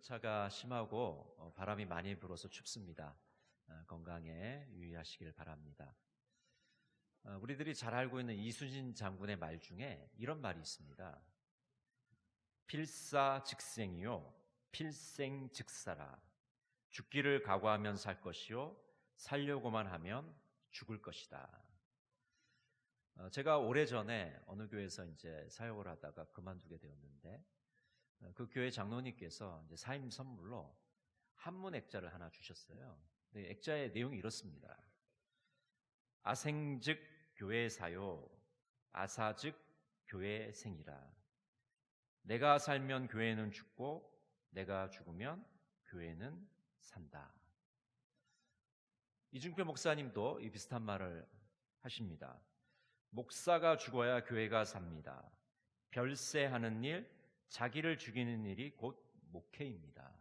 기후변화가 심하고 바람이 많이 불어서 춥습니다. 건강에 유의하시길 바랍니다. 우리들이 잘 알고 있는 이순신 장군의 말 중에 이런 말이 있습니다. 필사즉생이요 필생즉사라. 죽기를 각오하면 살 것이요 살려고만 하면 죽을 것이다. 제가 오래전에 어느 교회에서 이제 사역을 하다가 그만두게 되었는데 그 교회 장로님께서 이제 사임 선물로 한문 액자를 하나 주셨어요. 네, 액자의 내용이 이렇습니다. 아생즉 교회사요, 아사즉 교회생이라. 내가 살면 교회는 죽고 내가 죽으면 교회는 산다. 이중표 목사님도 이 비슷한 말을 하십니다. 목사가 죽어야 교회가 삽니다. 별세하는 일, 자기를 죽이는 일이 곧 목회입니다.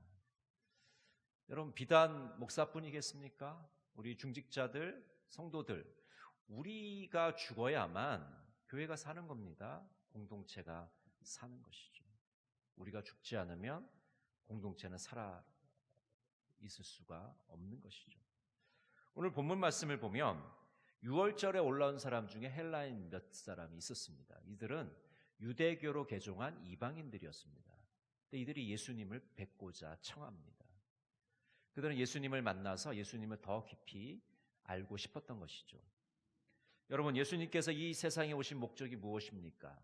여러분, 비단 목사뿐이겠습니까? 우리 중직자들, 성도들, 우리가 죽어야만 교회가 사는 겁니다. 공동체가 사는 것이죠. 우리가 죽지 않으면 공동체는 살아 있을 수가 없는 것이죠. 오늘 본문 말씀을 보면 6월절에 올라온 사람 중에 헬라인 몇 사람이 있었습니다. 이들은 유대교로 개종한 이방인들이었습니다. 근데 이들이 예수님을 뵙고자 청합니다. 그들은 예수님을 만나서 예수님을 더 깊이 알고 싶었던 것이죠. 여러분, 예수님께서 이 세상에 오신 목적이 무엇입니까?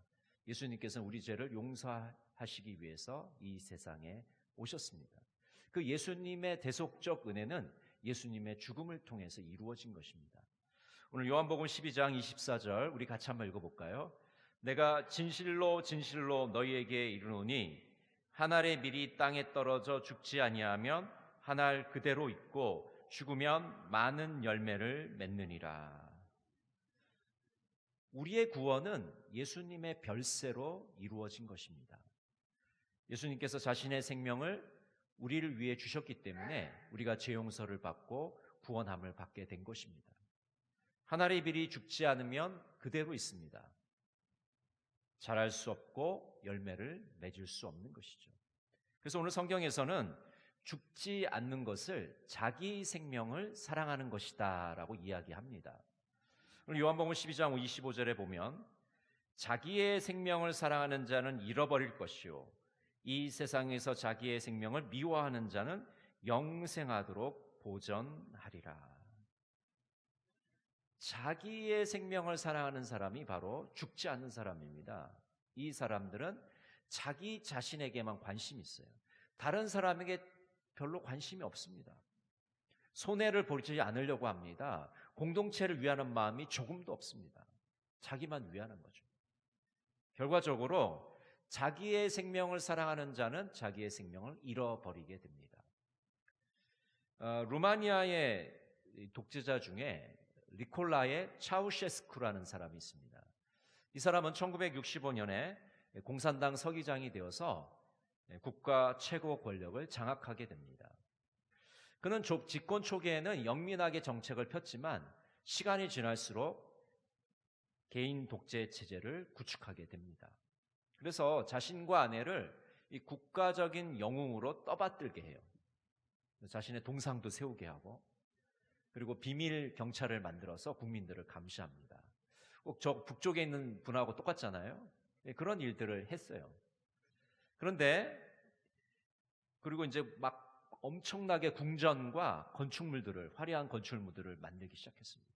예수님께서는 우리 죄를 용서하시기 위해서 이 세상에 오셨습니다. 그 예수님의 대속적 은혜는 예수님의 죽음을 통해서 이루어진 것입니다. 오늘 요한복음 12장 24절 우리 같이 한번 읽어볼까요? 내가 진실로 진실로 너희에게 이르노니 한 알의 밀이 땅에 떨어져 죽지 아니하면 한 알 그대로 있고 죽으면 많은 열매를 맺느니라. 우리의 구원은 예수님의 별세로 이루어진 것입니다. 예수님께서 자신의 생명을 우리를 위해 주셨기 때문에 우리가 죄 용서를 받고 구원함을 받게 된 것입니다. 한 알의 밀이 죽지 않으면 그대로 있습니다. 자랄 수 없고 열매를 맺을 수 없는 것이죠. 그래서 오늘 성경에서는 죽지 않는 것을 자기 생명을 사랑하는 것이다 라고 이야기합니다. 오늘 요한복음 12장 25절에 보면 자기의 생명을 사랑하는 자는 잃어버릴 것이요 이 세상에서 자기의 생명을 미워하는 자는 영생하도록 보전하리라. 자기의 생명을 사랑하는 사람이 바로 죽지 않는 사람입니다. 이 사람들은 자기 자신에게만 관심이 있어요. 다른 사람에게 별로 관심이 없습니다. 손해를 보지 않으려고 합니다. 공동체를 위하는 마음이 조금도 없습니다. 자기만 위하는 거죠. 결과적으로 자기의 생명을 사랑하는 자는 자기의 생명을 잃어버리게 됩니다. 루마니아의 독재자 중에 니콜라의 차우셰스쿠라는 사람이 있습니다. 이 사람은 1965년에 공산당 서기장이 되어서 국가 최고 권력을 장악하게 됩니다. 그는 집권 초기에는 영민하게 정책을 폈지만 시간이 지날수록 개인 독재 체제를 구축하게 됩니다. 그래서 자신과 아내를 이 국가적인 영웅으로 떠받들게 해요. 자신의 동상도 세우게 하고 그리고 비밀 경찰을 만들어서 국민들을 감시합니다. 꼭 저 북쪽에 있는 분하고 똑같잖아요. 그런 일들을 했어요. 그런데 그리고 이제 막 엄청나게 궁전과 건축물들을 화려한 건축물들을 만들기 시작했습니다.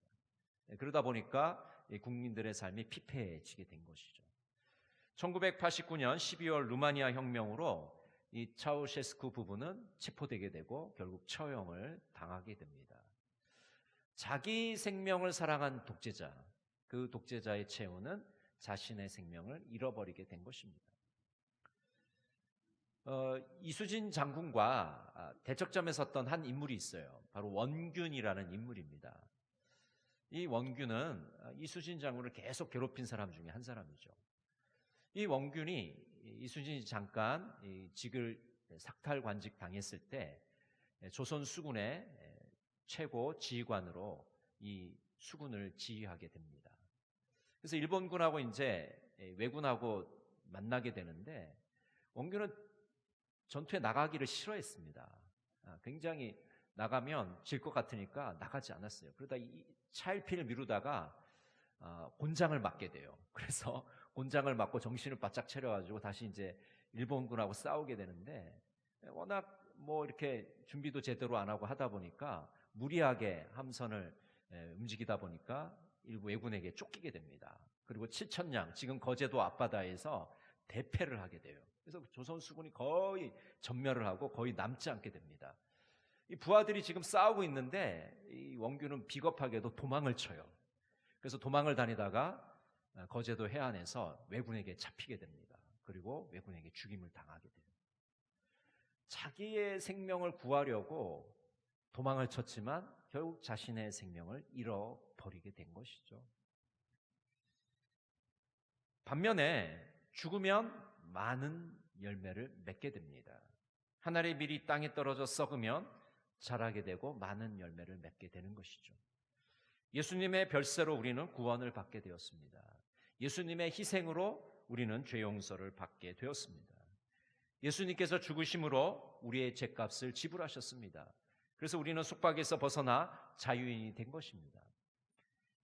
그러다 보니까 국민들의 삶이 피폐해지게 된 것이죠. 1989년 12월 루마니아 혁명으로 이 차우셰스쿠 부부는 체포되게 되고 결국 처형을 당하게 됩니다. 자기 생명을 사랑한 독재자, 그 독재자의 최후는 자신의 생명을 잃어버리게 된 것입니다. 이수진 장군과 대척점에 섰던 한 인물이 있어요. 바로 원균이라는 인물입니다. 이 원균은 이수진 장군을 계속 괴롭힌 사람 중에 한 사람이죠. 이 원균이 이수진이 잠깐 직을 삭탈관직 당했을 때 조선 수군의 최고 지휘관으로 이 수군을 지휘하게 됩니다. 그래서 일본군하고 이제 왜군하고 만나게 되는데 원균은 전투에 나가기를 싫어했습니다. 굉장히 나가면 질 것 같으니까 나가지 않았어요. 그러다 이 차일피일 미루다가 곤장을 맞게 돼요. 그래서 곤장을 맞고 정신을 바짝 차려가지고 다시 이제 일본군하고 싸우게 되는데, 워낙 뭐 이렇게 준비도 제대로 안 하고 하다 보니까 무리하게 함선을 움직이다 보니까 일부 왜군에게 쫓기게 됩니다. 그리고 7천량, 지금 거제도 앞바다에서 대패를 하게 돼요. 그래서 조선 수군이 거의 전멸을 하고 거의 남지 않게 됩니다. 이 부하들이 지금 싸우고 있는데 이 원균은 비겁하게도 도망을 쳐요. 그래서 도망을 다니다가 거제도 해안에서 왜군에게 잡히게 됩니다. 그리고 왜군에게 죽임을 당하게 돼요. 자기의 생명을 구하려고 도망을 쳤지만 결국 자신의 생명을 잃어버리게 된 것이죠. 반면에 죽으면 많은 열매를 맺게 됩니다. 한 알의 밀이 땅에 떨어져 썩으면 자라게 되고 많은 열매를 맺게 되는 것이죠. 예수님의 별세로 우리는 구원을 받게 되었습니다. 예수님의 희생으로 우리는 죄 용서를 받게 되었습니다. 예수님께서 죽으심으로 우리의 죄값을 지불하셨습니다. 그래서 우리는 속박에서 벗어나 자유인이 된 것입니다.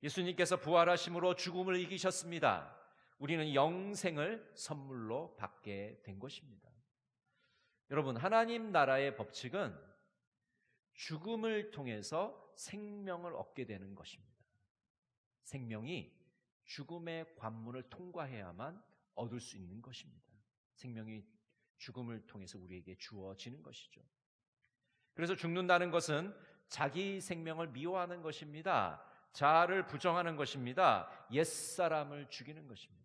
예수님께서 부활하심으로 죽음을 이기셨습니다. 우리는 영생을 선물로 받게 된 것입니다. 여러분, 하나님 나라의 법칙은 죽음을 통해서 생명을 얻게 되는 것입니다. 생명이 죽음의 관문을 통과해야만 얻을 수 있는 것입니다. 생명이 죽음을 통해서 우리에게 주어지는 것이죠. 그래서 죽는다는 것은 자기 생명을 미워하는 것입니다. 자아를 부정하는 것입니다. 옛사람을 죽이는 것입니다.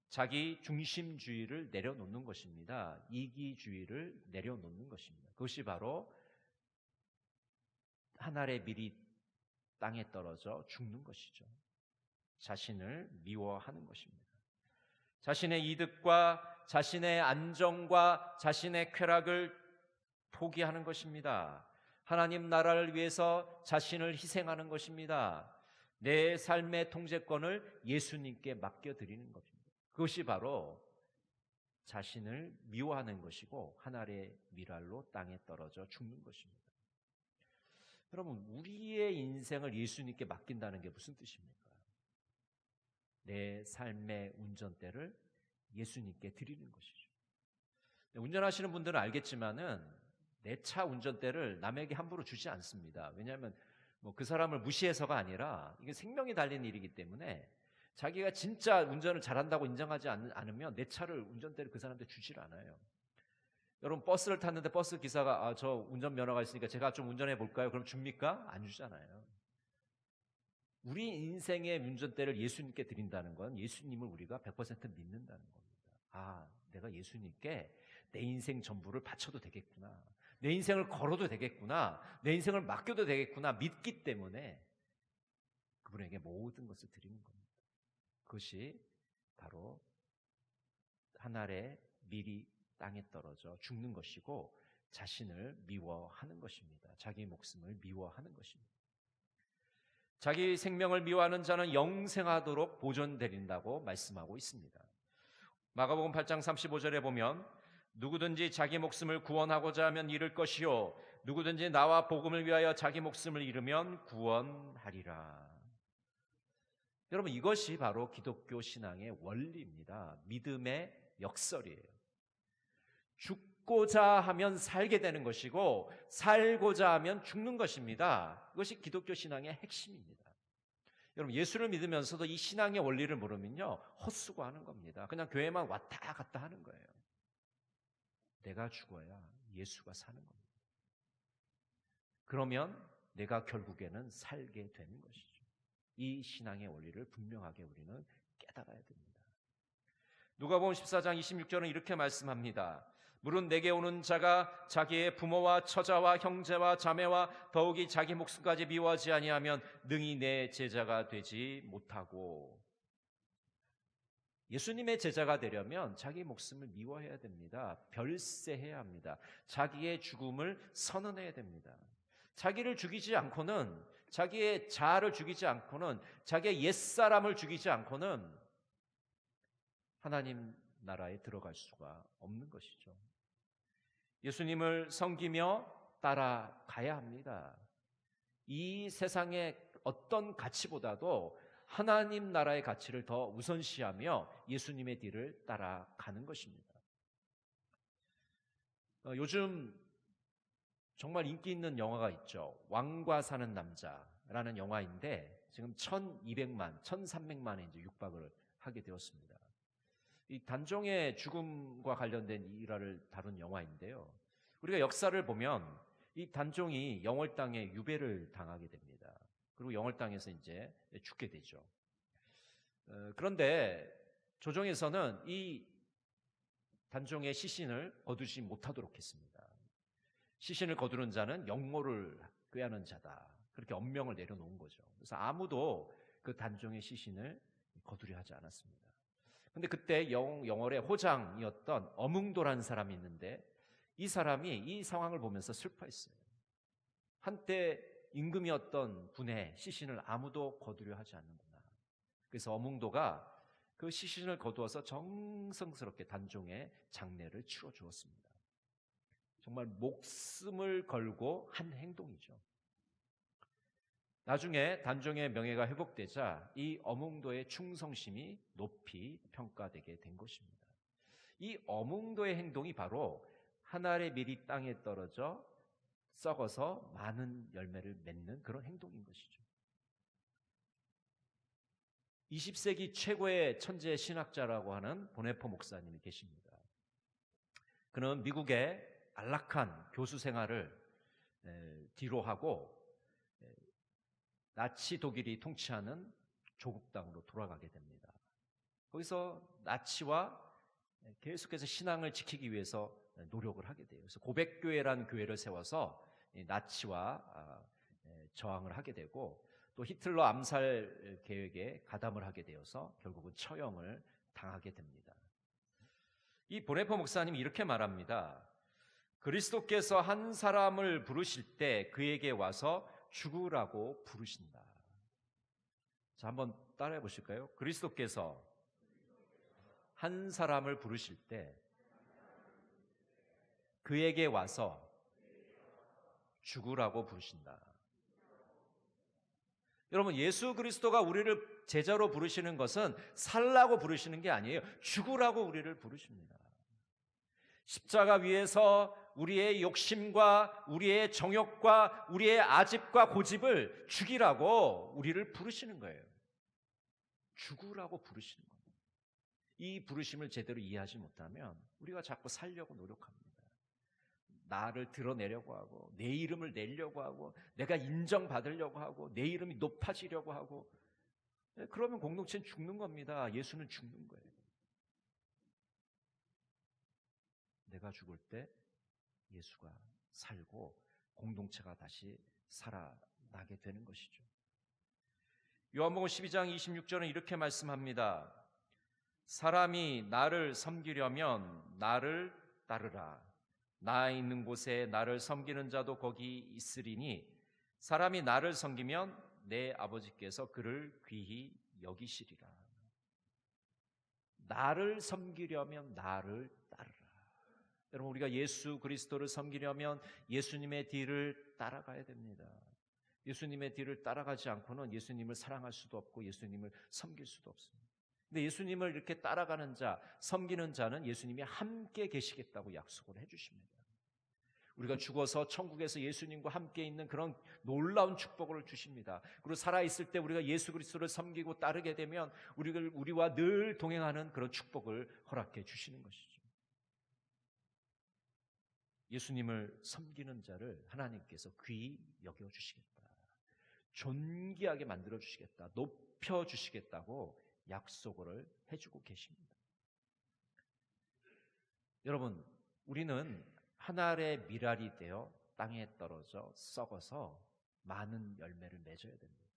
자기 중심주의를 내려놓는 것입니다. 이기주의를 내려놓는 것입니다. 그것이 바로 한 알의 밀이 땅에 떨어져 죽는 것이죠. 자신을 미워하는 것입니다. 자신의 이득과 자신의 안정과 자신의 쾌락을 포기하는 것입니다. 하나님 나라를 위해서 자신을 희생하는 것입니다. 내 삶의 통제권을 예수님께 맡겨드리는 것입니다. 그것이 바로 자신을 미워하는 것이고 한 알의 밀알로 땅에 떨어져 죽는 것입니다. 여러분, 우리의 인생을 예수님께 맡긴다는 게 무슨 뜻입니까? 내 삶의 운전대를 예수님께 드리는 것이죠. 운전하시는 분들은 알겠지만은 내 차 운전대를 남에게 함부로 주지 않습니다. 왜냐하면 그 사람을 무시해서가 아니라 이게 생명이 달린 일이기 때문에 자기가 진짜 운전을 잘한다고 인정하지 않으면 내 차를 운전대를 그 사람한테 주질 않아요. 여러분, 버스를 탔는데 버스 기사가 저 운전면허가 있으니까 제가 좀 운전해 볼까요? 그럼 줍니까? 안 주잖아요. 우리 인생의 운전대를 예수님께 드린다는 건 예수님을 우리가 100% 믿는다는 겁니다. 내가 예수님께 내 인생 전부를 바쳐도 되겠구나. 내 인생을 걸어도 되겠구나. 내 인생을 맡겨도 되겠구나. 믿기 때문에 그분에게 모든 것을 드리는 겁니다. 그것이 바로 한 알의 밀이 땅에 떨어져 죽는 것이고 자신을 미워하는 것입니다. 자기 목숨을 미워하는 것입니다. 자기 생명을 미워하는 자는 영생하도록 보존되린다고 말씀하고 있습니다. 마가복음 8장 35절에 보면 누구든지 자기 목숨을 구원하고자 하면 잃을 것이요 누구든지 나와 복음을 위하여 자기 목숨을 잃으면 구원하리라. 여러분, 이것이 바로 기독교 신앙의 원리입니다. 믿음의 역설이에요. 죽고자 하면 살게 되는 것이고 살고자 하면 죽는 것입니다. 이것이 기독교 신앙의 핵심입니다. 여러분, 예수를 믿으면서도 이 신앙의 원리를 모르면요 헛수고하는 겁니다. 그냥 교회만 왔다 갔다 하는 거예요. 내가 죽어야 예수가 사는 겁니다. 그러면 내가 결국에는 살게 되는 것이죠. 이 신앙의 원리를 분명하게 우리는 깨달아야 됩니다. 누가복음 14장 26절은 이렇게 말씀합니다. 물은 내게 오는 자가 자기의 부모와 처자와 형제와 자매와 더욱이 자기 목숨까지 미워하지 아니하면 능히 내 제자가 되지 못하고. 예수님의 제자가 되려면 자기 목숨을 미워해야 됩니다. 별세해야 합니다. 자기의 죽음을 선언해야 됩니다. 자기를 죽이지 않고는, 자기의 자아를 죽이지 않고는, 자기의 옛사람을 죽이지 않고는 하나님 나라에 들어갈 수가 없는 것이죠. 예수님을 섬기며 따라가야 합니다. 이 세상의 어떤 가치보다도 하나님 나라의 가치를 더 우선시하며 예수님의 뒤를 따라가는 것입니다. 요즘 정말 인기 있는 영화가 있죠. 왕과 사는 남자라는 영화인데 지금 1,200만, 1,300만에 이제 육박을 하게 되었습니다. 이 단종의 죽음과 관련된 일화를 다룬 영화인데요. 우리가 역사를 보면 이 단종이 영월 땅에 유배를 당하게 됩니다. 그리고 영월 땅에서 이제 죽게 되죠. 그런데 조정에서는 이 단종의 시신을 거두지 못하도록 했습니다. 시신을 거두는 자는 영모를 꾀하는 자다. 그렇게 엄명을 내려놓은 거죠. 그래서 아무도 그 단종의 시신을 거두려 하지 않았습니다. 근데 그때 영월의 호장이었던 어뭉도라는 사람이 있는데 이 사람이 이 상황을 보면서 슬퍼했어요. 한때 임금이었던 분의 시신을 아무도 거두려 하지 않는구나. 그래서 어뭉도가 그 시신을 거두어서 정성스럽게 단종의 장례를 치러 주었습니다. 정말 목숨을 걸고 한 행동이죠. 나중에 단종의 명예가 회복되자 이 어뭉도의 충성심이 높이 평가되게 된 것입니다. 이 어뭉도의 행동이 바로 한 알의 밀이 땅에 떨어져 썩어서 많은 열매를 맺는 그런 행동인 것이죠. 20세기 최고의 천재 신학자라고 하는 보네포 목사님이 계십니다. 그는 미국의 안락한 교수 생활을 뒤로 하고 나치 독일이 통치하는 조국 땅으로 돌아가게 됩니다. 거기서 나치와 계속해서 신앙을 지키기 위해서 노력을 하게 돼요. 그래서 고백교회라는 교회를 세워서 나치와 저항을 하게 되고 또 히틀러 암살 계획에 가담을 하게 되어서 결국은 처형을 당하게 됩니다. 이 보네포 목사님이 이렇게 말합니다. 그리스도께서 한 사람을 부르실 때 그에게 와서 죽으라고 부르신다. 자, 한번 따라해 보실까요? 그리스도께서 한 사람을 부르실 때 그에게 와서 죽으라고 부르신다. 여러분, 예수 그리스도가 우리를 제자로 부르시는 것은 살라고 부르시는 게 아니에요. 죽으라고 우리를 부르십니다. 십자가 위에서 우리의 욕심과 우리의 정욕과 우리의 아집과 고집을 죽이라고 우리를 부르시는 거예요. 죽으라고 부르시는 겁니다. 이 부르심을 제대로 이해하지 못하면 우리가 자꾸 살려고 노력합니다. 나를 드러내려고 하고 내 이름을 내려고 하고 내가 인정받으려고 하고 내 이름이 높아지려고 하고 그러면 공동체는 죽는 겁니다. 예수는 죽는 거예요. 내가 죽을 때 예수가 살고 공동체가 다시 살아나게 되는 것이죠. 요한복음 12장 26절은 이렇게 말씀합니다. 사람이 나를 섬기려면 나를 따르라. 나 있는 곳에 나를 섬기는 자도 거기 있으리니 사람이 나를 섬기면 내 아버지께서 그를 귀히 여기시리라. 나를 섬기려면 나를 따르라. 여러분, 우리가 예수 그리스도를 섬기려면 예수님의 뒤를 따라가야 됩니다. 예수님의 뒤를 따라가지 않고는 예수님을 사랑할 수도 없고 예수님을 섬길 수도 없습니다. 근데 예수님을 이렇게 따라가는 자, 섬기는 자는 예수님이 함께 계시겠다고 약속을 해주십니다. 우리가 죽어서 천국에서 예수님과 함께 있는 그런 놀라운 축복을 주십니다. 그리고 살아있을 때 우리가 예수 그리스도를 섬기고 따르게 되면 우리와 늘 동행하는 그런 축복을 허락해 주시는 것이죠. 예수님을 섬기는 자를 하나님께서 귀히 여겨주시겠다. 존귀하게 만들어주시겠다. 높여주시겠다고 약속을 해주고 계십니다. 여러분, 우리는 한 알의 밀알이 되어 땅에 떨어져 썩어서 많은 열매를 맺어야 됩니다.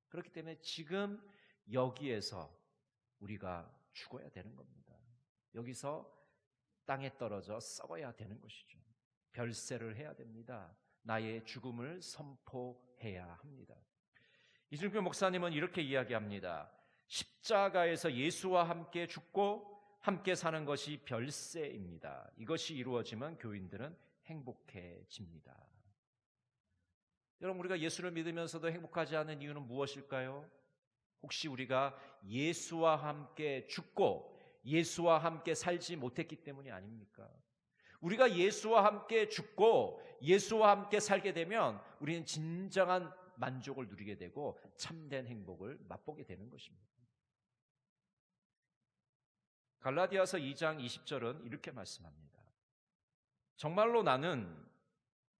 그렇기 때문에 지금 여기에서 우리가 죽어야 되는 겁니다. 여기서 땅에 떨어져 썩어야 되는 것이죠. 별세를 해야 됩니다. 나의 죽음을 선포해야 합니다. 이준표 목사님은 이렇게 이야기합니다. 십자가에서 예수와 함께 죽고 함께 사는 것이 별세입니다. 이것이 이루어지면 교인들은 행복해집니다. 여러분, 우리가 예수를 믿으면서도 행복하지 않은 이유는 무엇일까요? 혹시 우리가 예수와 함께 죽고 예수와 함께 살지 못했기 때문이 아닙니까? 우리가 예수와 함께 죽고 예수와 함께 살게 되면 우리는 진정한 만족을 누리게 되고 참된 행복을 맛보게 되는 것입니다. 갈라디아서 2장 20절은 이렇게 말씀합니다. 정말로 나는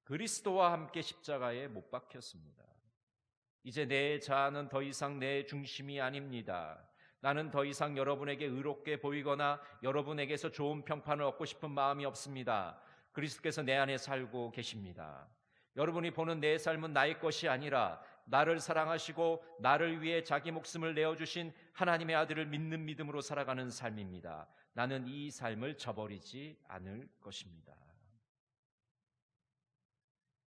그리스도와 함께 십자가에 못 박혔습니다. 이제 내 자아는 더 이상 내 중심이 아닙니다. 나는 더 이상 여러분에게 의롭게 보이거나 여러분에게서 좋은 평판을 얻고 싶은 마음이 없습니다. 그리스도께서 내 안에 살고 계십니다. 여러분이 보는 내 삶은 나의 것이 아니라 나를 사랑하시고 나를 위해 자기 목숨을 내어주신 하나님의 아들을 믿는 믿음으로 살아가는 삶입니다. 나는 이 삶을 저버리지 않을 것입니다.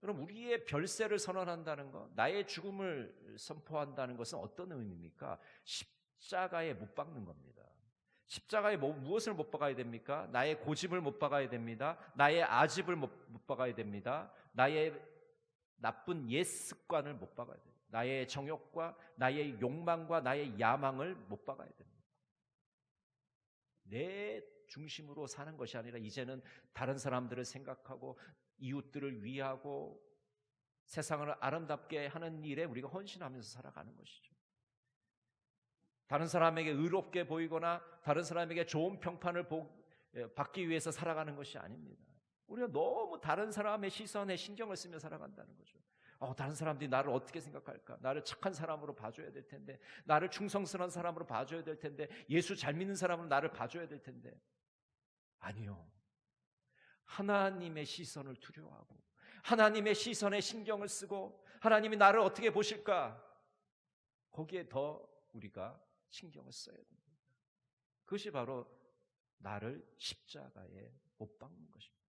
여러분, 우리의 별세를 선언한다는 것, 나의 죽음을 선포한다는 것은 어떤 의미입니까? 십자가에 못 박는 겁니다. 십자가에 무엇을 못 박아야 됩니까? 나의 고집을 못 박아야 됩니다. 나의 아집을 못 박아야 됩니다. 나의 나쁜 옛 습관을 못 박아야 됩니다. 나의 정욕과 나의 욕망과 나의 야망을 못 박아야 됩니다. 내 중심으로 사는 것이 아니라 이제는 다른 사람들을 생각하고 이웃들을 위하고 세상을 아름답게 하는 일에 우리가 헌신하면서 살아가는 것이죠. 다른 사람에게 의롭게 보이거나 다른 사람에게 좋은 평판을 받기 위해서 살아가는 것이 아닙니다. 우리가 너무 다른 사람의 시선에 신경을 쓰며 살아간다는 거죠. 다른 사람들이 나를 어떻게 생각할까? 나를 착한 사람으로 봐줘야 될 텐데, 나를 충성스러운 사람으로 봐줘야 될 텐데, 예수 잘 믿는 사람으로 나를 봐줘야 될 텐데. 아니요. 하나님의 시선을 두려워하고 하나님의 시선에 신경을 쓰고 하나님이 나를 어떻게 보실까? 거기에 더 우리가 신경을 써야 됩니다. 그것이 바로 나를 십자가에 못 박는 것입니다.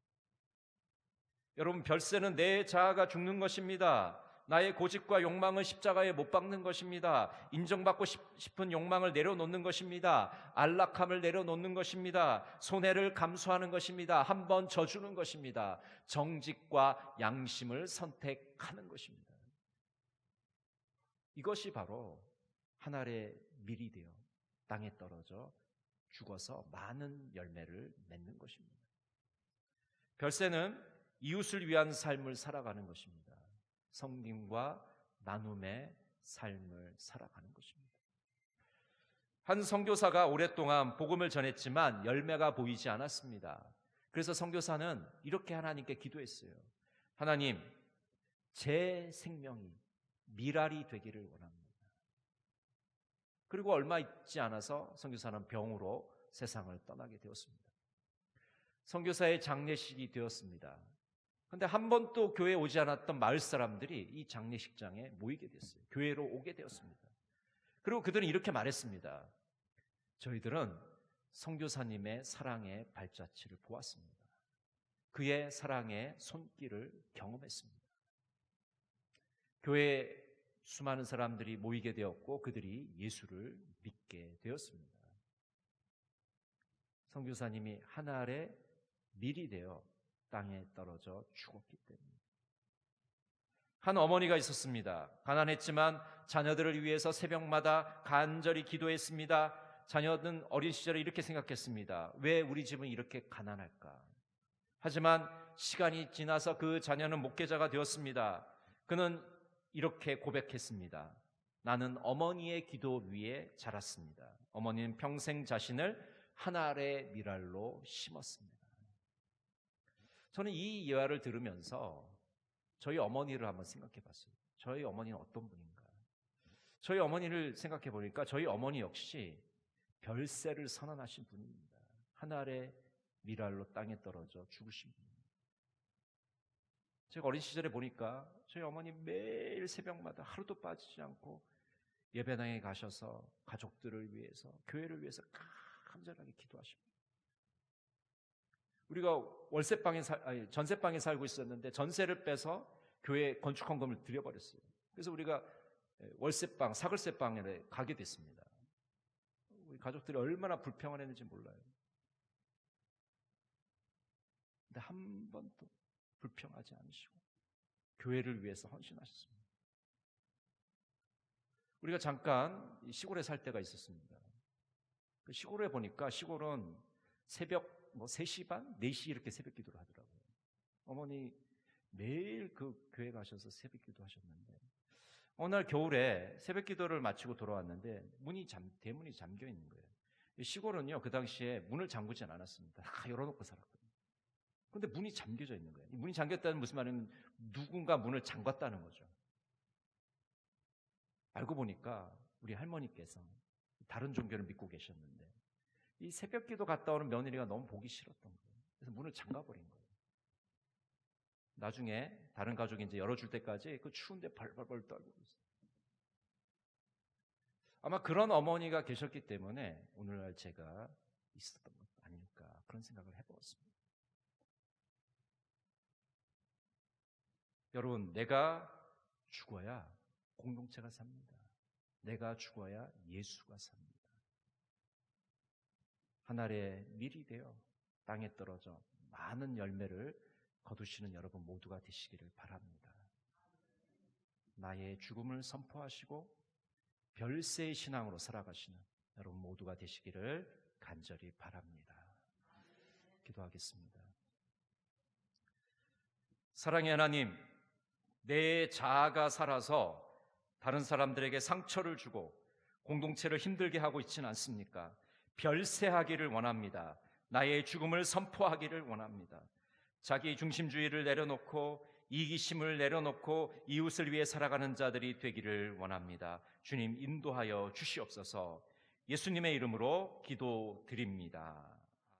여러분, 별세는 내 자아가 죽는 것입니다. 나의 고집과 욕망은 십자가에 못 박는 것입니다. 인정받고 싶은 욕망을 내려놓는 것입니다. 안락함을 내려놓는 것입니다. 손해를 감수하는 것입니다. 한번 져주는 것입니다. 정직과 양심을 선택하는 것입니다. 이것이 바로 하늘의 밀이 되어 땅에 떨어져 죽어서 많은 열매를 맺는 것입니다. 별세는 이웃을 위한 삶을 살아가는 것입니다. 섬김과 나눔의 삶을 살아가는 것입니다. 한 선교사가 오랫동안 복음을 전했지만 열매가 보이지 않았습니다. 그래서 선교사는 이렇게 하나님께 기도했어요. 하나님, 제 생명이 미랄이 되기를 원합니다. 그리고 얼마 있지 않아서 선교사는 병으로 세상을 떠나게 되었습니다. 선교사의 장례식이 되었습니다. 그런데 한 번도 교회에 오지 않았던 마을 사람들이 이 장례식장에 모이게 됐어요. 교회로 오게 되었습니다. 그리고 그들은 이렇게 말했습니다. 저희들은 선교사님의 사랑의 발자취를 보았습니다. 그의 사랑의 손길을 경험했습니다. 교회에 수많은 사람들이 모이게 되었고 그들이 예수를 믿게 되었습니다. 선교사님이 하늘의 밀이 되어 땅에 떨어져 죽었기 때문에. 한 어머니가 있었습니다. 가난했지만 자녀들을 위해서 새벽마다 간절히 기도했습니다. 자녀는 어린 시절에 이렇게 생각했습니다. 왜 우리 집은 이렇게 가난할까? 하지만 시간이 지나서 그 자녀는 목회자가 되었습니다. 그는 이렇게 고백했습니다. 나는 어머니의 기도 위에 자랐습니다. 어머니는 평생 자신을 하늘의 밀알로 심었습니다. 저는 이 예화를 들으면서 저희 어머니를 한번 생각해 봤어요. 저희 어머니는 어떤 분인가? 저희 어머니를 생각해 보니까 저희 어머니 역시 별세를 선언하신 분입니다. 하늘의 밀알로 땅에 떨어져 죽으신 분입니다. 제가 어린 시절에 보니까 저희 어머니 매일 새벽마다 하루도 빠지지 않고 예배당에 가셔서 가족들을 위해서, 교회를 위해서 간절하게 기도하십니다. 우리가 전세방에 살고 있었는데 전세를 빼서 교회 건축헌금을 드려버렸어요. 그래서 우리가 월세방, 사글세방에 가게 됐습니다. 우리 가족들이 얼마나 불평을 했는지 몰라요. 근데 한 번도 불평하지 않으시고 교회를 위해서 헌신하셨습니다. 우리가 잠깐 시골에 살 때가 있었습니다. 그 시골에 보니까 시골은 새벽 3시 반, 4시 이렇게 새벽 기도를 하더라고요. 어머니 매일 그 교회 가셔서 새벽 기도 하셨는데 어느 날 겨울에 새벽 기도를 마치고 돌아왔는데 대문이 잠겨 있는 거예요. 시골은요, 그 당시에 문을 잠그지 않았습니다. 다 열어놓고 살았거든요. 근데 문이 잠겨져 있는 거예요. 문이 잠겼다는 무슨 말은 누군가 문을 잠갔다는 거죠. 알고 보니까 우리 할머니께서 다른 종교를 믿고 계셨는데 이 새벽 기도 갔다 오는 며느리가 너무 보기 싫었던 거예요. 그래서 문을 잠가버린 거예요. 나중에 다른 가족이 이제 열어줄 때까지 그 추운데 벌벌벌 떨고 있어요. 아마 그런 어머니가 계셨기 때문에 오늘날 제가 있었던 것 아닐까 그런 생각을 해보았습니다. 여러분, 내가 죽어야 공동체가 삽니다. 내가 죽어야 예수가 삽니다. 하늘의 밀이 되어 땅에 떨어져 많은 열매를 거두시는 여러분 모두가 되시기를 바랍니다. 나의 죽음을 선포하시고 별세의 신앙으로 살아가시는 여러분 모두가 되시기를 간절히 바랍니다. 기도하겠습니다. 사랑의 하나님, 내 자아가 살아서 다른 사람들에게 상처를 주고 공동체를 힘들게 하고 있지는 않습니까? 별세하기를 원합니다. 나의 죽음을 선포하기를 원합니다. 자기 중심주의를 내려놓고 이기심을 내려놓고 이웃을 위해 살아가는 자들이 되기를 원합니다. 주님 인도하여 주시옵소서. 예수님의 이름으로 기도드립니다.